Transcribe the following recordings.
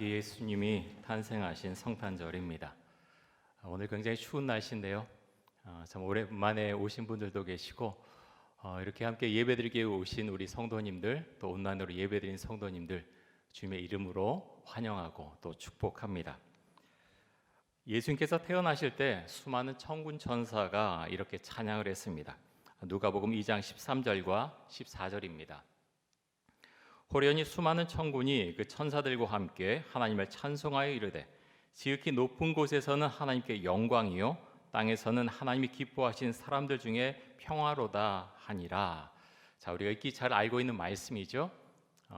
아기 예수님이 탄생하신 성탄절입니다. 오늘 굉장히 추운 날씨인데요. 참 오랜만에 오신 분들도 계시고 이렇게 함께 예배드리기 오신 우리 성도님들, 또 온라인으로 예배드린 성도님들 주님의 이름으로 환영하고 또 축복합니다. 예수님께서 태어나실 때 수많은 천군 천사가 이렇게 찬양을 했습니다. 누가복음 2장 13절과 14절입니다. 호련히 수많은 천군이 그 천사들과 함께 하나님을 찬송하여 이르되 지극히 높은 곳에서는 하나님께 영광이요 땅에서는 하나님이 기뻐하신 사람들 중에 평화로다 하니라. 자, 우리가 익히 잘 알고 있는 말씀이죠.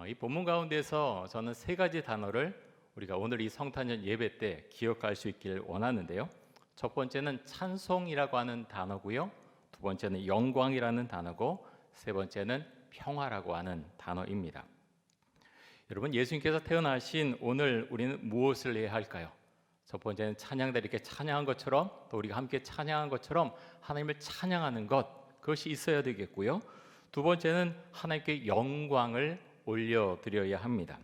이 본문 가운데서 저는 세 가지 단어를 우리가 오늘 이 성탄절 예배 때 기억할 수 있기를 원하는데요. 첫 번째는 찬송이라고 하는 단어고요, 두 번째는 영광이라는 단어고, 세 번째는 평화라고 하는 단어입니다. 여러분, 예수님께서 태어나신 오늘 우리는 무엇을 해야 할까요? 첫 번째는 찬양대 이렇게 찬양한 것처럼, 또 우리가 함께 찬양한 것처럼 하나님을 찬양하는 것, 그것이 있어야 되겠고요. 두 번째는 하나님께 영광을 올려드려야 합니다.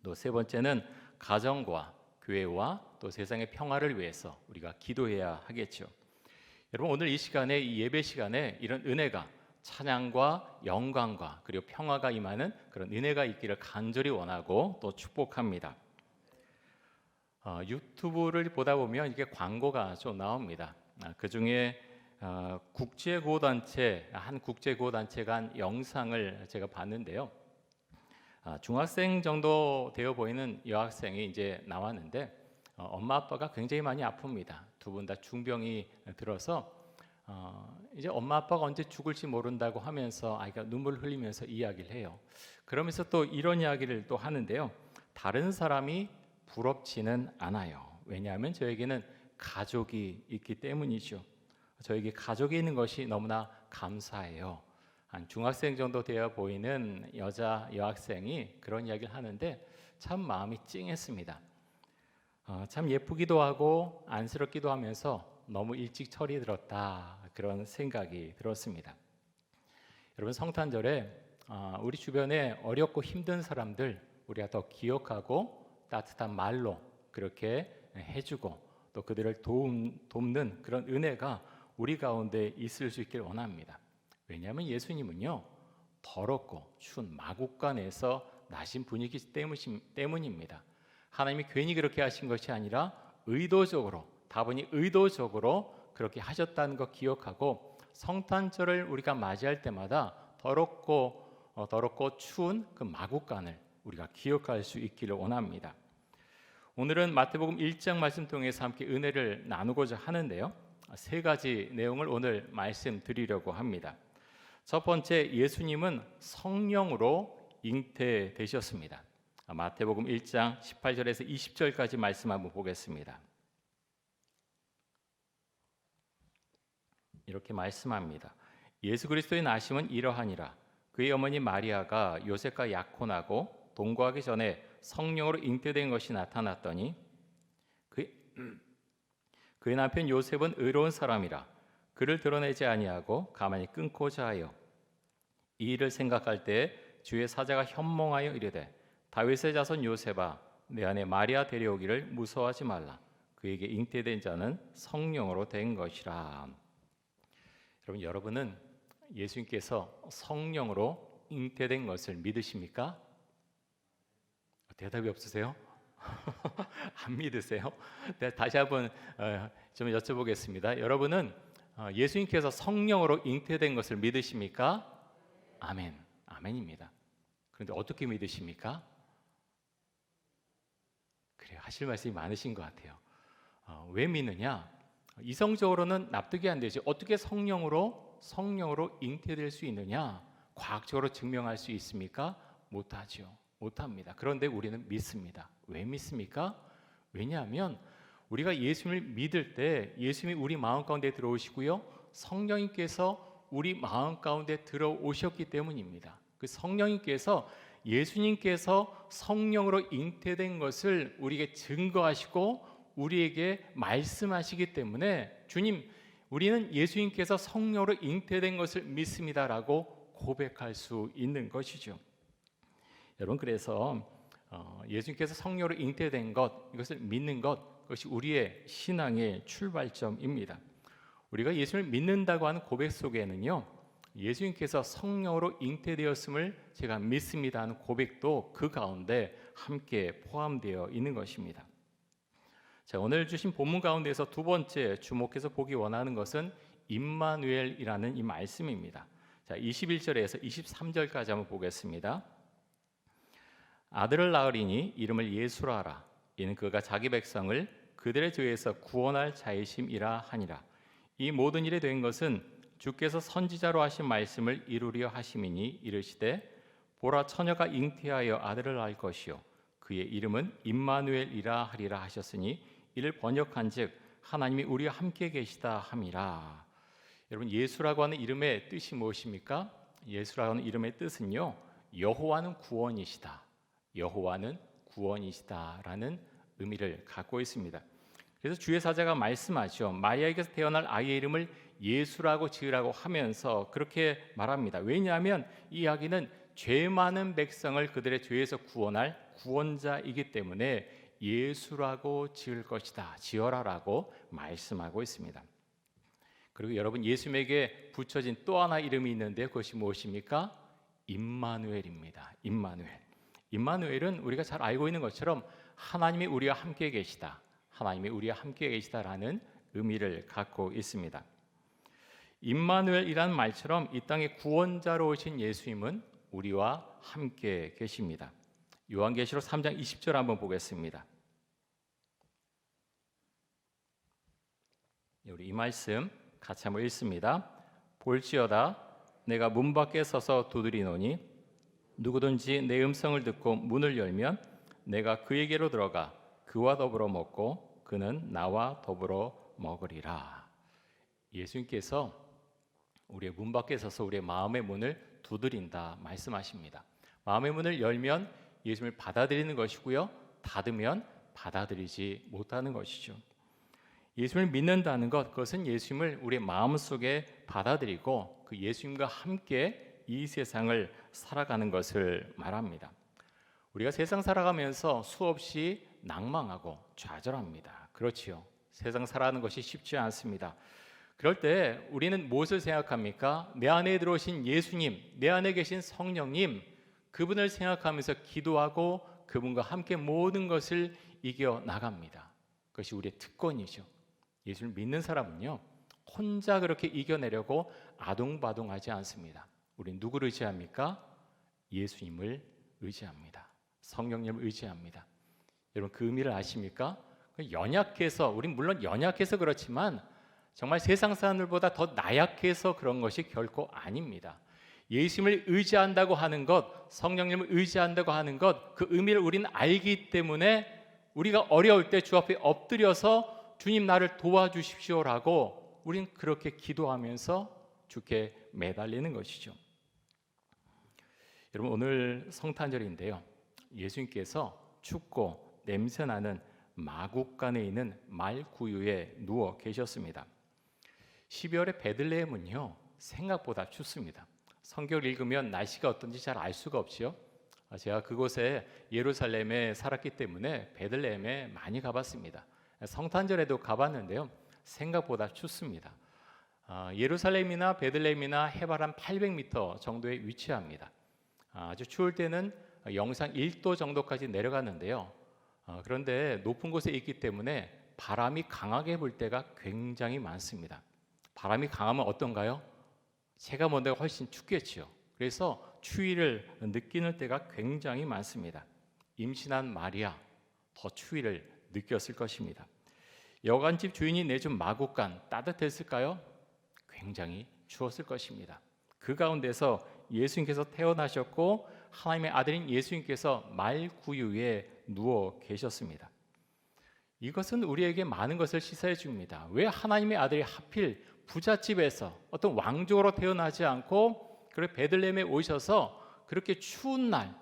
또 세 번째는 가정과 교회와 또 세상의 평화를 위해서 우리가 기도해야 하겠죠. 여러분, 오늘 이 시간에, 이 예배 시간에 이런 은혜가, 찬양과 영광과 그리고 평화가 임하는 그런 은혜가 있기를 간절히 원하고 또 축복합니다. 유튜브를 보다 보면 이게 광고가 좀 나옵니다. 그 중에 국제구호단체, 한 국제구호단체가 한 영상을 제가 봤는데요. 중학생 정도 되어 보이는 여학생이 이제 나왔는데 엄마 아빠가 굉장히 많이 아픕니다. 두 분 다 중병이 들어서 이제 엄마 아빠가 언제 죽을지 모른다고 하면서 아이가 눈물 흘리면서 이야기를 해요. 그러면서 또 이런 이야기를 또 하는데요. 다른 사람이 부럽지는 않아요. 왜냐하면 저에게는 가족이 있기 때문이죠. 저에게 가족이 있는 것이 너무나 감사해요. 한 중학생 정도 되어 보이는 여자 여학생이 그런 이야기를 하는데 참 마음이 찡했습니다. 참 예쁘기도 하고 안쓰럽기도 하면서 너무 일찍 철이 들었다, 그런 생각이 들었습니다. 여러분, 성탄절에 우리 주변에 어렵고 힘든 사람들 우리가 더 기억하고 따뜻한 말로 그렇게 해주고 또 그들을 돕는 그런 은혜가 우리 가운데 있을 수 있길 원합니다. 왜냐하면 예수님은요, 더럽고 추운 마국간에서 나신 분이기 때문입니다. 하나님이 괜히 그렇게 하신 것이 아니라 의도적으로, 다분히 의도적으로 그렇게 하셨다는 것 기억하고 성탄절을 우리가 맞이할 때마다 더럽고 추운 그 마국간을 우리가 기억할 수 있기를 원합니다. 오늘은 마태복음 1장 말씀 통해서 함께 은혜를 나누고자 하는데요. 세 가지 내용을 오늘 말씀드리려고 합니다. 첫 번째, 예수님은 성령으로 잉태되셨습니다. 마태복음 1장 18절에서 20절까지 말씀 한번 보겠습니다. 이렇게 말씀합니다. 예수 그리스도의 나심은 이러하니라. 그의 어머니 마리아가 요셉과 약혼하고 동거하기 전에 성령으로 잉태된 것이 나타났더니 그의 남편 요셉은 의로운 사람이라 그를 드러내지 아니하고 가만히 끊고자 하여 이 일을 생각할 때 주의 사자가 현몽하여 이르되 다윗의 자손 요셉아, 내 아내 마리아 데려오기를 무서워하지 말라. 그에게 잉태된 자는 성령으로 된 것이라. 여러분은 예수님께서 성령으로 잉태된 것을 믿으십니까? 대답이 없으세요? 안 믿으세요? 다시 한번 좀 여쭤보겠습니다. 여러분은 예수님께서 성령으로 잉태된 것을 믿으십니까? 아멘, 아멘입니다. 그런데 어떻게 믿으십니까? 그래요, 하실 말씀이 많으신 것 같아요. 왜 믿느냐? 이성적으로는 납득이 안 되죠. 어떻게 성령으로 잉태될 수 있느냐? 과학적으로 증명할 수 있습니까? 못하죠. 못합니다. 그런데 우리는 믿습니다. 왜 믿습니까? 왜냐하면 우리가 예수님을 믿을 때 예수님이 우리 마음 가운데 들어오시고요, 성령님께서 우리 마음 가운데 들어오셨기 때문입니다. 그 성령님께서, 예수님께서 성령으로 잉태된 것을 우리에게 증거하시고 우리에게 말씀하시기 때문에 주님, 우리는 예수님께서 성령으로 잉태된 것을 믿습니다라고 고백할 수 있는 것이죠. 여러분, 그래서 예수님께서 성령으로 잉태된 것, 이것을 믿는 것, 그것이 우리의 신앙의 출발점입니다. 우리가 예수님을 믿는다고 하는 고백 속에는요, 예수님께서 성령으로 잉태되었음을 제가 믿습니다 하는 고백도 그 가운데 함께 포함되어 있는 것입니다. 자, 오늘 주신 본문 가운데서 두 번째 주목해서 보기 원하는 것은 임마누엘이라는 이 말씀입니다. 자, 21절에서 23절까지 한번 보겠습니다. 아들을 낳으리니 이름을 예수라 하라. 이는 그가 자기 백성을 그들의 죄에서 구원할 자이심이라 하니라. 이 모든 일에 된 것은 주께서 선지자로 하신 말씀을 이루려 하심이니 이르시되 보라 처녀가 잉태하여 아들을 낳을 것이요 그의 이름은 임마누엘이라 하리라 하셨으니 이를 번역한즉 하나님이 우리와 함께 계시다 함이라. 여러분, 예수라고 하는 이름의 뜻이 무엇입니까? 예수라고 하는 이름의 뜻은요, 여호와는 구원이시다, 여호와는 구원이시다라는 의미를 갖고 있습니다. 그래서 주의 사자가 말씀하죠. 마리아에게서 태어날 아이의 이름을 예수라고 지으라고 하면서 그렇게 말합니다. 왜냐하면 이 이야기는 죄 많은 백성을 그들의 죄에서 구원할 구원자이기 때문에 예수라고 지을 것이다, 지어라라고 말씀하고 있습니다. 그리고 여러분, 예수님에게 붙여진 또 하나 이름이 있는데 그것이 무엇입니까? 임마누엘입니다. 임마누엘. 임마누엘은 우리가 잘 알고 있는 것처럼 하나님이 우리와 함께 계시다, 하나님이 우리와 함께 계시다라는 의미를 갖고 있습니다. 임마누엘이라는 말처럼 이 땅에 구원자로 오신 예수님은 우리와 함께 계십니다. 요한계시록 3장 20절 한번 보겠습니다. 우리 이 말씀 같이 한번 읽습니다. 볼지어다 내가 문 밖에 서서 두드리노니 누구든지 내 음성을 듣고 문을 열면 내가 그에게로 들어가 그와 더불어 먹고 그는 나와 더불어 먹으리라. 예수님께서 우리의 문 밖에 서서 우리의 마음의 문을 두드린다 말씀하십니다. 마음의 문을 열면 예수님을 받아들이는 것이고요, 닫으면 받아들이지 못하는 것이죠. 예수님을 믿는다는 것, 그것은 예수님을 우리의 마음속에 받아들이고 그 예수님과 함께 이 세상을 살아가는 것을 말합니다. 우리가 세상 살아가면서 수없이 낭망하고 좌절합니다. 그렇지요. 세상 살아가는 것이 쉽지 않습니다. 그럴 때 우리는 무엇을 생각합니까? 내 안에 들어오신 예수님, 내 안에 계신 성령님, 그분을 생각하면서 기도하고 그분과 함께 모든 것을 이겨나갑니다. 그것이 우리의 특권이죠. 예수를 믿는 사람은요, 혼자 그렇게 이겨내려고 아둥바둥하지 않습니다. 우리는 누구를 의지합니까? 예수님을 의지합니다. 성령님을 의지합니다. 여러분, 그 의미를 아십니까? 연약해서, 우린 물론 연약해서 그렇지만 정말 세상 사람들보다 더 나약해서 그런 것이 결코 아닙니다. 예수님을 의지한다고 하는 것, 성령님을 의지한다고 하는 것, 그 의미를 우리는 알기 때문에 우리가 어려울 때 주 앞에 엎드려서 주님 나를 도와주십시오라고 우리는 그렇게 기도하면서 주께 매달리는 것이죠. 여러분, 오늘 성탄절인데요, 예수님께서 춥고 냄새나는 마국간에 있는 말구유에 누워 계셨습니다. 12월의 베들레헴은요, 생각보다 춥습니다. 성경을 읽으면 날씨가 어떤지 잘 알 수가 없지요. 제가 그곳에 예루살렘에 살았기 때문에 베들레헴에 많이 가봤습니다. 성탄절에도 가봤는데요, 생각보다 춥습니다. 예루살렘이나 베들레헴이나 해발 한 800m 정도에 위치합니다. 아주 추울 때는 영상 1도 정도까지 내려가는데요, 그런데 높은 곳에 있기 때문에 바람이 강하게 불 때가 굉장히 많습니다. 바람이 강하면 어떤가요? 체감 온도가 훨씬 춥겠지요. 그래서 추위를 느끼는 때가 굉장히 많습니다. 임신한 마리아, 더 추위를 느꼈을 것입니다. 여관집 주인이 내준 마국간, 따뜻했을까요? 굉장히 추웠을 것입니다. 그 가운데서 예수님께서 태어나셨고 하나님의 아들인 예수님께서 말구유에 누워 계셨습니다. 이것은 우리에게 많은 것을 시사해 줍니다. 왜 하나님의 아들이 하필 부잣집에서 어떤 왕족으로 태어나지 않고 그렇게 베들레헴에 오셔서 그렇게 추운 날,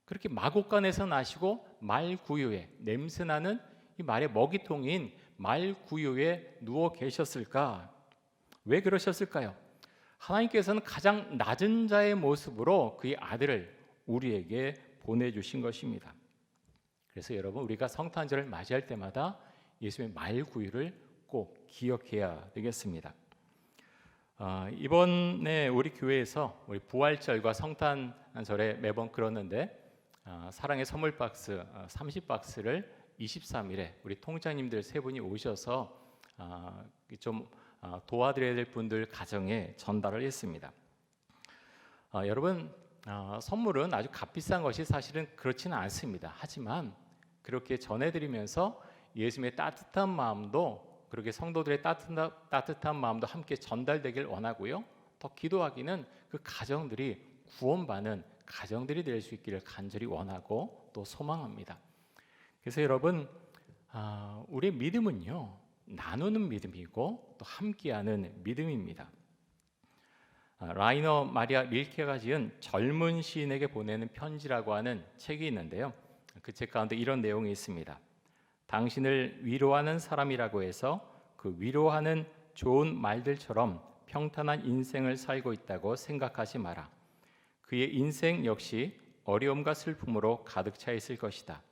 그렇게 마곡간에서 나시고 말구유에, 냄새나는 이 말의 먹이통인 말구유에 누워 계셨을까? 왜 그러셨을까요? 하나님께서는 가장 낮은 자의 모습으로 그의 아들을 우리에게 보내주신 것입니다. 그래서 여러분 우리가 성탄절을 맞이할 때마다 예수님의 말구유를 꼭 기억해야 되겠습니다. 이번에 우리 교회에서 우리 부활절과 성탄절에 매번 그러는데 사랑의 선물 박스 30박스를 23일에 우리 통장님들 세 분이 오셔서 좀 도와드려야 될 분들 가정에 전달을 했습니다. 여러분 선물은 아주 값비싼 것이 사실은 그렇지는 않습니다. 하지만 그렇게 전해드리면서 예수님의 따뜻한 마음도 그렇게 성도들의 따뜻한 마음도 함께 전달되길 원하고요. 더 기도하기는 그 가정들이 구원받는 가정들이 될 수 있기를 간절히 원하고 또 소망합니다. 그래서 여러분 우리의 믿음은요 나누는 믿음이고 또 함께하는 믿음입니다. 라이너 마리아 릴케가 지은 젊은 시인에게 보내는 편지라고 하는 책이 있는데요. 그 책 가운데 이런 내용이 있습니다. 당신을 위로하는 사람이라고 해서 그 위로하는 좋은 말들처럼 평탄한 인생을 살고 있다고 생각하지 마라. 그의 인생 역시 어려움과 슬픔으로 가득 차 있을 것이다.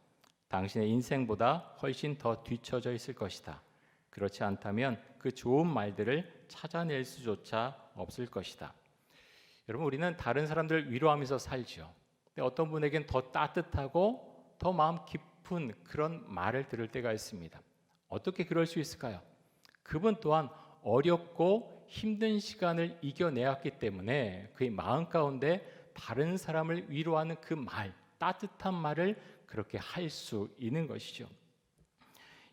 당신의 인생보다 훨씬 더 뒤처져 있을 것이다. 그렇지 않다면 그 좋은 말들을 찾아낼 수조차 없을 것이다. 여러분 우리는 다른 사람들을 위로하면서 살죠. 근데 어떤 분에겐 더 따뜻하고 더 마음 깊은 그런 말을 들을 때가 있습니다. 어떻게 그럴 수 있을까요? 그분 또한 어렵고 힘든 시간을 이겨내었기 때문에 그의 마음 가운데 다른 사람을 위로하는 그 말, 따뜻한 말을 그렇게 할 수 있는 것이죠.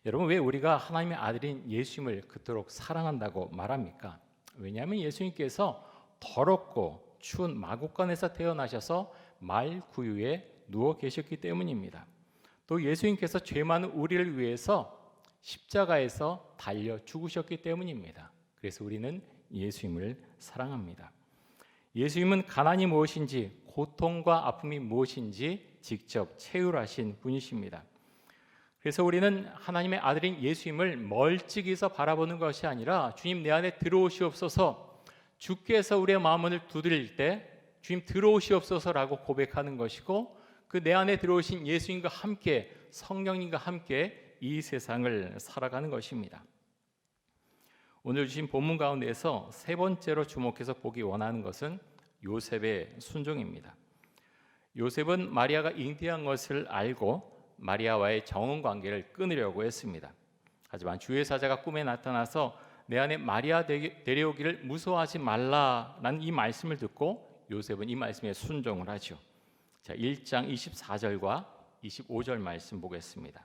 여러분 왜 우리가 하나님의 아들인 예수님을 그토록 사랑한다고 말합니까? 왜냐하면 예수님께서 더럽고 추운 마국간에서 태어나셔서 말구유에 누워 계셨기 때문입니다. 또 예수님께서 죄 많은 우리를 위해서 십자가에서 달려 죽으셨기 때문입니다. 그래서 우리는 예수님을 사랑합니다. 예수님은 가난이 무엇인지 고통과 아픔이 무엇인지 직접 체휼하신 분이십니다. 그래서 우리는 하나님의 아들인 예수님을 멀찍이서 바라보는 것이 아니라 주님 내 안에 들어오시옵소서, 주께서 우리의 마음을 두드릴 때 주님 들어오시옵소서라고 고백하는 것이고 그 내 안에 들어오신 예수님과 함께 성령님과 함께 이 세상을 살아가는 것입니다. 오늘 주신 본문 가운데에서 세 번째로 주목해서 보기 원하는 것은 요셉의 순종입니다. 요셉은 마리아가 잉태한 것을 알고 마리아와의 정혼 관계를 끊으려고 했습니다. 하지만 주의 사자가 꿈에 나타나서 내 안에 마리아 데려오기를 무서워하지 말라라는 이 말씀을 듣고 요셉은 이 말씀에 순종을 하죠. 자, 1장 24절과 25절 말씀 보겠습니다.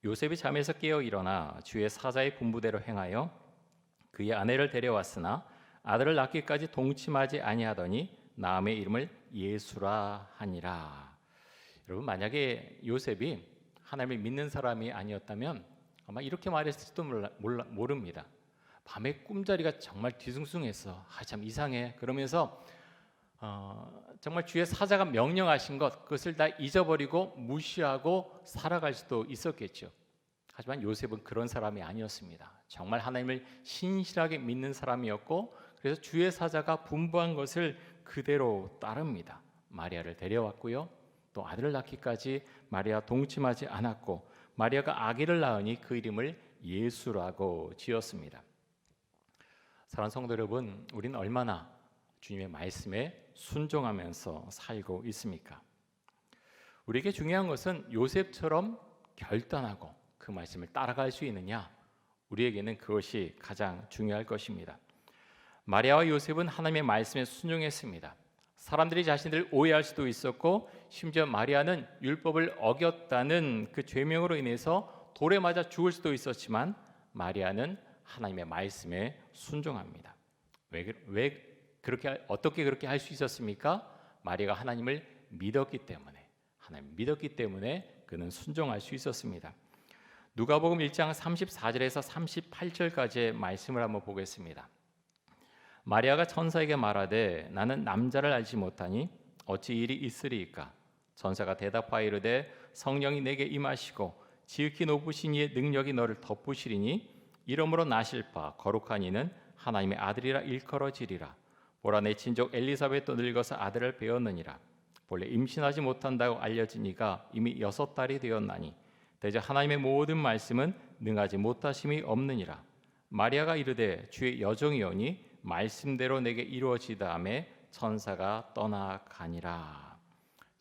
요셉이 잠에서 깨어 일어나 주의 사자의 분부대로 행하여 그의 아내를 데려왔으나 아들을 낳기까지 동침하지 아니하더니 나음의 이름을 예수라 하니라. 여러분 만약에 요셉이 하나님을 믿는 사람이 아니었다면 아마 이렇게 말했을지도 모릅니다. 밤에 꿈자리가 정말 뒤숭숭해서 참 이상해 그러면서 정말 주의 사자가 명령하신 것 그것을 다 잊어버리고 무시하고 살아갈 수도 있었겠죠. 하지만 요셉은 그런 사람이 아니었습니다. 정말 하나님을 신실하게 믿는 사람이었고 그래서 주의 사자가 분부한 것을 그대로 따릅니다. 마리아를 데려왔고요. 또 아들을 낳기까지 마리아 동침하지 않았고 마리아가 아기를 낳으니 그 이름을 예수라고 지었습니다. 사랑하는 성도 여러분, 우리는 얼마나 주님의 말씀에 순종하면서 살고 있습니까? 우리에게 중요한 것은 요셉처럼 결단하고 그 말씀을 따라갈 수 있느냐? 우리에게는 그것이 가장 중요할 것입니다. 마리아와 요셉은 하나님의 말씀에 순종했습니다. 사람들이 자신들을 오해할 수도 있었고 심지어 마리아는 율법을 어겼다는 그 죄명으로 인해서 돌에 맞아 죽을 수도 있었지만 마리아는 하나님의 말씀에 순종합니다. 어떻게 그렇게 할 수 있었습니까? 마리아가 하나님을 믿었기 때문에 그는 순종할 수 있었습니다. 누가복음 1장 34절에서 38절까지의 말씀을 한번 보겠습니다. 마리아가 천사에게 말하되 나는 남자를 알지 못하니 어찌 일이 있으리이까? 천사가 대답하여 이르되 성령이 내게 임하시고 지극히 높으신 이의 능력이 너를 덮으시리니 이러므로 나실 바 거룩한 이는 하나님의 아들이라 일컬어지리라. 보라 내 친족 엘리사벳도 늙어서 아들을 배었느니라. 본래 임신하지 못한다고 알려진 이가 이미 6달이 되었나니 대저 하나님의 모든 말씀은 능하지 못하심이 없느니라. 마리아가 이르되 주의 여종이오니 말씀대로 내게 이루어지다음에 천사가 떠나가니라.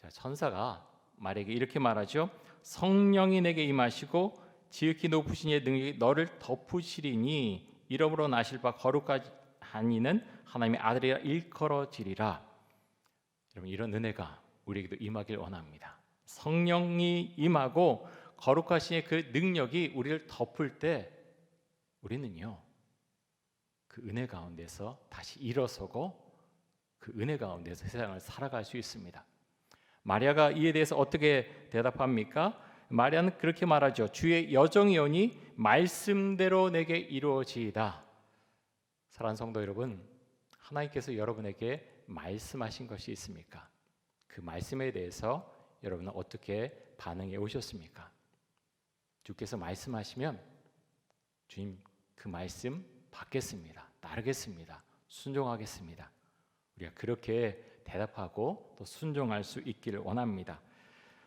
자, 천사가 마리아에게 이렇게 말하죠. 성령이 내게 임하시고 지극히 높으신 이의 능력이 너를 덮으시리니 이러므로 나실 바 거룩하니는 하나님의 아들이라 일컬어지리라. 여러분, 이런 은혜가 우리에게도 임하길 원합니다. 성령이 임하고 거룩하신 그 능력이 우리를 덮을 때 우리는요, 그 은혜 가운데서 다시 일어서고 그 은혜 가운데서 세상을 살아갈 수 있습니다. 마리아가 이에 대해서 어떻게 대답합니까? 마리아는 그렇게 말하죠. 주의 여종이오니 말씀대로 내게 이루어지이다. 사랑하는 성도 여러분, 하나님께서 여러분에게 말씀하신 것이 있습니까? 그 말씀에 대해서 여러분은 어떻게 반응해 오셨습니까? 주께서 말씀하시면 주님 그 말씀 받겠습니다. 따르겠습니다. 순종하겠습니다. 우리가 그렇게 대답하고 또 순종할 수 있기를 원합니다.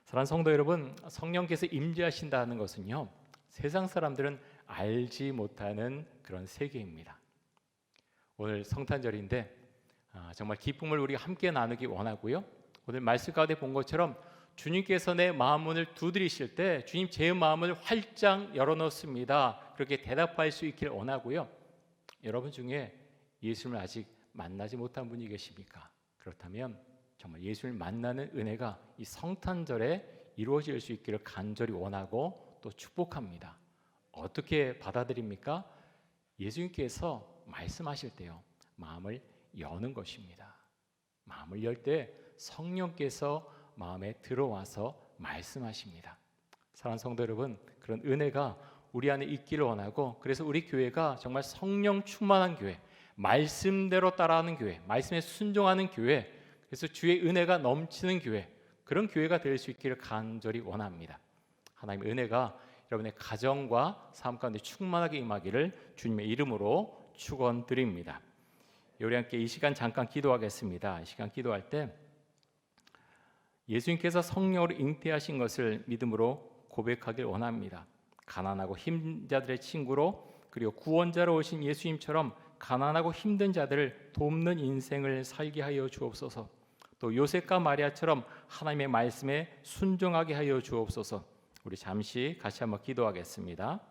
사랑하는 성도 여러분, 성령께서 임재하신다는 것은요, 세상 사람들은 알지 못하는 그런 세계입니다. 오늘 성탄절인데 정말 기쁨을 우리가 함께 나누기 원하고요. 오늘 말씀 가운데 본 것처럼 주님께서 내 마음문을 두드리실 때 주님 제 마음을 활짝 열어놓습니다. 그렇게 대답할 수 있기를 원하고요. 여러분 중에 예수님을 아직 만나지 못한 분이 계십니까? 그렇다면 정말 예수님을 만나는 은혜가 이 성탄절에 이루어질 수 있기를 간절히 원하고 또 축복합니다. 어떻게 받아들입니까? 예수님께서 말씀하실 때요, 마음을 여는 것입니다. 마음을 열 때 성령께서 마음에 들어와서 말씀하십니다. 사랑하는 성도 여러분, 그런 은혜가 우리 안에 있기를 원하고, 그래서 우리 교회가 정말 성령 충만한 교회, 말씀대로 따라하는 교회, 말씀에 순종하는 교회, 그래서 주의 은혜가 넘치는 교회, 그런 교회가 될 수 있기를 간절히 원합니다. 하나님의 은혜가 여러분의 가정과 삶 가운데 충만하게 임하기를 주님의 이름으로 축원드립니다. 우리 함께 이 시간 잠깐 기도하겠습니다. 이 시간 기도할 때 예수님께서 성령으로 잉태하신 것을 믿음으로 고백하길 원합니다. 가난하고 힘든 자들의 친구로, 그리고 구원자로 오신 예수님처럼 가난하고 힘든 자들을 돕는 인생을 살게 하여 주옵소서. 또 요셉과 마리아처럼 하나님의 말씀에 순종하게 하여 주옵소서. 우리 잠시 같이 한번 기도하겠습니다.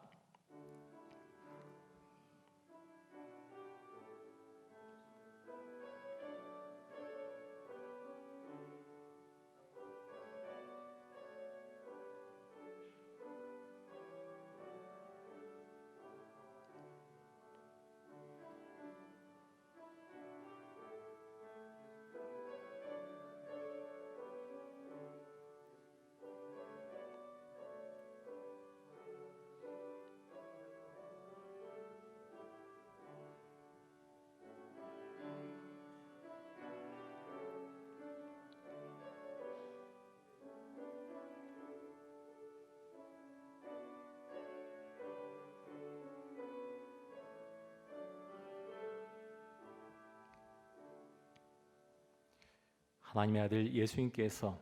하나님의 아들 예수님께서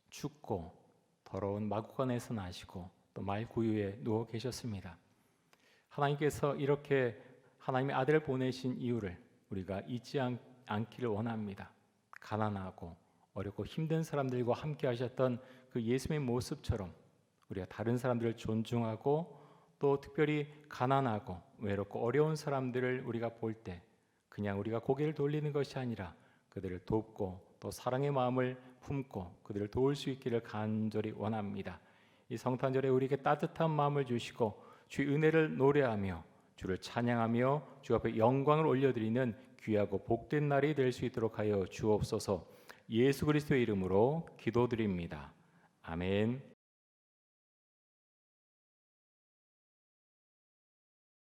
춥고 더러운 마구간에서 나시고 또 말구유에 누워 계셨습니다. 하나님께서 이렇게 하나님의 아들을 보내신 이유를 우리가 잊지 않기를 원합니다. 가난하고 어렵고 힘든 사람들과 함께 하셨던 그 예수님의 모습처럼 우리가 다른 사람들을 존중하고 또 특별히 가난하고 외롭고 어려운 사람들을 우리가 볼 때 그냥 우리가 고개를 돌리는 것이 아니라 그들을 돕고 또 사랑의 마음을 품고 그들을 도울 수 있기를 간절히 원합니다. 이 성탄절에 우리에게 따뜻한 마음을 주시고 주의 은혜를 노래하며 주를 찬양하며 주 앞에 영광을 올려드리는 귀하고 복된 날이 될 수 있도록 하여 주옵소서. 예수 그리스도의 이름으로 기도드립니다. 아멘.